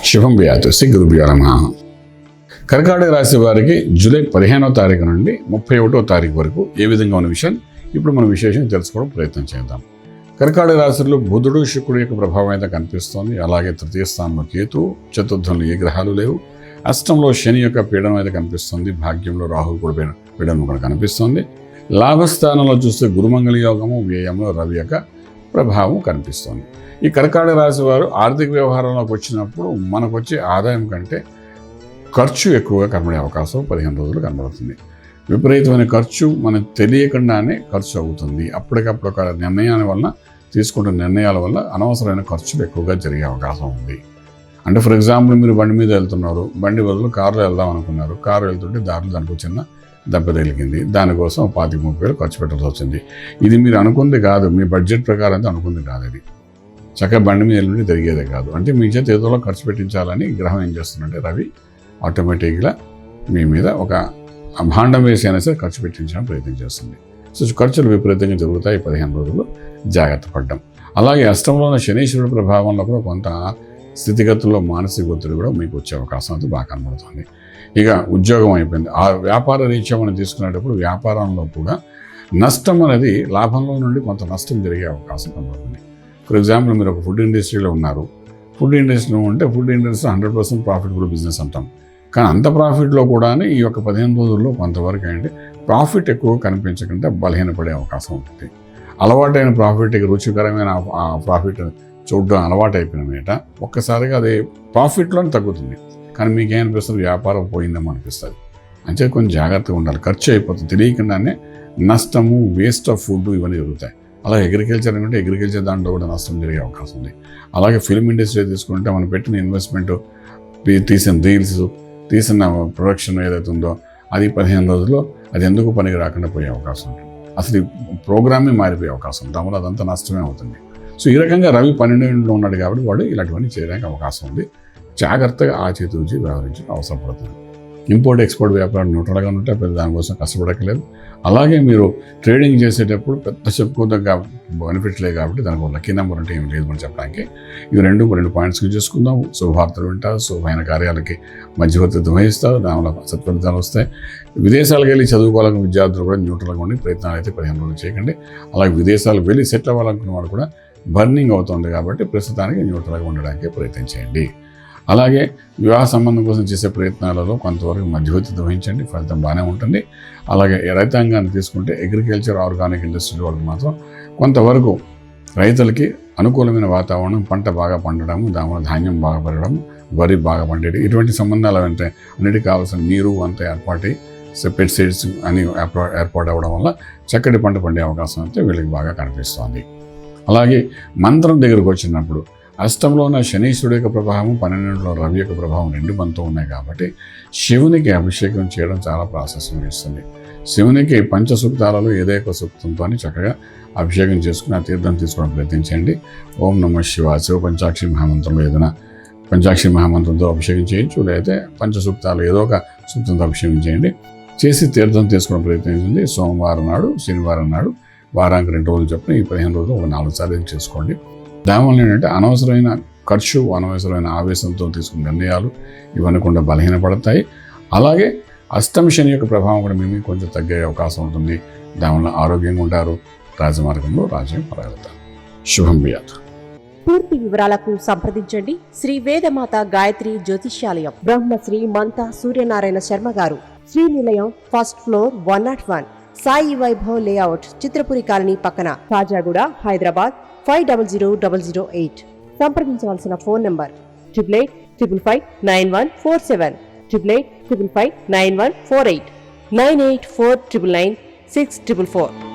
శుభం వ్యాతు శ్రీ గురుభ్యో నమః. కర్కాటక రాశి వారికి జూలై 15వ తారీఖు నుండి 31వ తారీఖు వరకు ఏ విధంగా ఉన్న విషయం ఇప్పుడు మనం విశేషం తెలుసుకోవడం ప్రయత్నం చేద్దాం. కర్కాటక రాశిలో బుధుడు శుక్రుడు యొక్క ప్రభావం అయితే కనిపిస్తోంది. అలాగే తృతీయ స్థానంలో కేతు, చతుర్థంలో ఏ గ్రహాలు లేవు. అష్టంలో శని యొక్క పీడనం అయితే కనిపిస్తుంది. భాగ్యంలో రాహు కూడా పీడనం కూడా కనిపిస్తుంది. లాభస్థానంలో చూస్తే గురుమంగళ యోగము, వ్యయంలో రవి యొక్క ప్రభావం కనిపిస్తుంది. ఈ కర్కాటక రాశి వారు ఆర్థిక వ్యవహారంలోకి వచ్చినప్పుడు మనకు వచ్చే ఆదాయం కంటే ఖర్చు ఎక్కువగా కనబడే అవకాశం 15 రోజులు కనబడుతుంది. విపరీతమైన ఖర్చు మనకు తెలియకుండానే ఖర్చు అవుతుంది. అప్పటికప్పుడు ఒక నిర్ణయాల వల్ల తీసుకుంటున్న నిర్ణయాల వల్ల అనవసరమైన ఖర్చులు ఎక్కువగా జరిగే అవకాశం ఉంది. అంటే ఫర్ ఎగ్జాంపుల్ మీరు బండి మీద వెళ్తున్నారు, బండి బదులు కారులో వెళ్దాం అనుకున్నారు. కారు వెళ్తుంటే దారిలో దానికి చిన్న దెబ్బ తగిలింది. దానికోసం 25-30 వేలు ఖర్చు పెట్టాల్సి వచ్చింది. ఇది మీరు అనుకుంది కాదు, మీ బడ్జెట్ ప్రకారం అయితే అనుకుంది కాదు. ఇది చక్కగా బండి మీద వెళ్ళి జరిగేదే కాదు. అంటే మీ చేత ఏదోలో ఖర్చు పెట్టించాలని గ్రహం ఏం చేస్తుందంటే రవి ఆటోమేటిక్గా మీ మీద ఒక భాండం వేసి అయినా సరే ఖర్చు పెట్టించడానికి ప్రయత్నం చేస్తుంది. సో ఖర్చులు విపరీతంగా జరుగుతాయి 15 రోజులు జాగ్రత్త పడ్డం. అలాగే అష్టంలో ఉన్న శనీశ్వరుడు ప్రభావంలో కూడా కొంత స్థితిగతుల్లో మానసిక ఒత్తిడి కూడా మీకు వచ్చే అవకాశం అయితే బాగా కనబడుతుంది. ఇక ఉద్యోగం అయిపోయింది. ఆ వ్యాపార రీత్యా మనం తీసుకునేటప్పుడు వ్యాపారంలో కూడా నష్టం అనేది లాభంలో నుండి కొంత నష్టం జరిగే అవకాశం కనబడుతుంది. ఫర్ ఎగ్జాంపుల్ మీరు ఒక ఫుడ్ ఇండస్ట్రీలో ఉన్నారు. ఫుడ్ ఇండస్ట్రీలో ఉంటే ఫుడ్ ఇండస్ట్రీ 100% ప్రాఫిటబుల్ బిజినెస్ అంటాం. కానీ అంత ప్రాఫిట్లో కూడా ఈ యొక్క 15 రోజుల్లో కొంతవరకు ఏంటి ప్రాఫిట్ ఎక్కువ కనిపించకుండా బలహీనపడే అవకాశం ఉంటుంది. అలవాటైన ప్రాఫిట్, రుచికరమైన ప్రాఫిట్ చూడడం అలవాటు అయిపోయిన మీట ఒక్కసారిగా అది ప్రాఫిట్లోనే తగ్గుతుంది. కానీ మీకేమనిపిస్తుంది, వ్యాపారం పోయిందేమో అనిపిస్తుంది. అంటే కొంచెం జాగ్రత్తగా ఉండాలి. ఖర్చు అయిపోతుంది, తెలియకుండానే నష్టము, వేస్ట్ ఆఫ్ ఫుడ్ ఇవన్నీ జరుగుతాయి. అలాగే అగ్రికల్చర్ అంటే అగ్రికల్చర్ దాంట్లో కూడా నష్టం జరిగే అవకాశం ఉంది. అలాగే ఫిల్మ్ ఇండస్ట్రీ తీసుకుంటే మనం పెట్టిన ఇన్వెస్ట్మెంట్, తీసిన రీల్స్, తీసిన ప్రొడక్షన్ ఏదైతే ఉందో అది 15 రోజుల్లో అది ఎందుకు పనికి రాకుండా పోయే అవకాశం ఉంటుంది. అసలు ఈ ప్రోగ్రామే మారిపోయే అవకాశం ఉంది. దానివల్ల అదంతా నష్టమే అవుతుంది. సో ఈ రకంగా రవి 12 ఉన్నాడు కాబట్టి వాడు ఇలాంటివన్నీ చేయడానికి అవకాశం ఉంది. జాగ్రత్తగా ఆచితూచి వ్యవహరించడం అవసరం పడుతుంది. ఇంపోర్ట్ ఎక్స్పోర్ట్ వ్యాపారం న్యూట్రల్గా ఉంటే పెద్ద దానికోసం కష్టపడక్కలేదు. అలాగే మీరు ట్రేడింగ్ చేసేటప్పుడు పెద్ద చెప్పుకోదగ్గ బెనిఫిట్స్ లేదు కాబట్టి దానికి లక్కీ నెంబర్ అంటే ఏం లేదు మనం చెప్పడానికి. ఇవి రెండు పాయింట్స్కి చేసుకుందాం. శుభవార్తలు వింటారు, శుభమైన కార్యాలకి మధ్యవర్తిత్వం వహిస్తారు, దానివల్ల సత్ఫలితాలు వస్తాయి. విదేశాలకు వెళ్ళి చదువుకోవాలనుకున్న విద్యార్థులు కూడా న్యూట్రల్గా ఉండి ప్రయత్నాలు అయితే 15 రోజులు చేయకండి. అలాగే విదేశాలకు వెళ్ళి సెటిల్ అవ్వాలనుకున్న వాళ్ళు కూడా బర్నింగ్ అవుతుంది కాబట్టి ప్రస్తుతానికి న్యూట్రల్గా ఉండడానికి ప్రయత్నం చేయండి. అలాగే వివాహ సంబంధం కోసం చేసే ప్రయత్నాలలో కొంతవరకు మధ్యవర్తిత్వం వహించండి, ఫలితం బాగానే ఉంటుంది. అలాగే రైతాంగాన్ని తీసుకుంటే అగ్రికల్చర్, ఆర్గానిక్ ఇండస్ట్రీ వాళ్ళకి మాత్రం కొంతవరకు రైతులకి అనుకూలమైన వాతావరణం, పంట బాగా పండడము, దానివల్ల ధాన్యం బాగా పెరగడం, వరి బాగా పండేది, ఇటువంటి సంబంధాలు అంటే అన్నిటికీ కావాల్సిన నీరు అంతా ఏర్పాటై సెపరేట్ సీడ్స్ అని ఏర్పాటు అవ్వడం వల్ల చక్కటి పంట పండే అవకాశం అయితే వీళ్ళకి బాగా కనిపిస్తోంది. అలాగే మంత్రం దగ్గరకు వచ్చినప్పుడు అష్టంలో ఉన్న శనీశ్వరుడు యొక్క ప్రభావం, 12లో రవి యొక్క ప్రభావం రెండు మనతో ఉన్నాయి కాబట్టి శివునికి అభిషేకం చేయడం చాలా ప్రాశస్యం ఇస్తుంది. శివునికి పంచసూక్తాలలో ఏదో ఒక సూక్తంతో చక్కగా అభిషేకం చేసుకుని ఆ తీర్థం తీసుకోవడం ప్రయత్నించండి. ఓం నమః శివాయ, శివ పంచాక్షరి మహామంత్రంలో ఏదైనా పంచాక్షరి మహామంత్రంతో అభిషేకం చేయొచ్చు, లేకపోతే పంచసూక్తాలు ఏదో ఒక సూక్తంతో అభిషేకం చేయండి. చేసి తీర్థం తీసుకోవడం ప్రయత్నించండి. సోమవారం నాడు, శనివారం నాడు వారానికి 2 రోజులు చెప్పిన ఈ 15 రోజులు ఒక 4 సార్లు చేసుకోండి. దానివల్ల ఏంటంటే అనవసరమైన ఖర్చు, అనవసరమైన ఆవేశంతో తీసుకున్న నిర్ణయాలు ఇవన్నీ కూడా బలహీనపడతాయి. అలాగే అష్టమ శని యొక్క ప్రభావం కూడా మీ కొంచెం తగ్గే అవకాశం ఉంటుంది. దానివల్ల ఆరోగ్యంగా ఉంటారు, రాజమార్గంలో రాజ్యం పడగలుగుతారు. శుభం వ్యాత్. పూర్తి వివరాలకు సంప్రదించండి శ్రీ వేదమాత గాయత్రి జ్యోతిష్యాలయం, Brahmasri మంతా Suryanarayana Sharma garu, Srinilayam, first floor, 101, Sai Vaibhav layout, Chitrapuri colony పక్కన, కాజాగూడ, హైదరాబాద్ 500008. సంప్రదించవలసిన ఫోన్ నంబర్ 8855559147, 8855559148, 9849996644.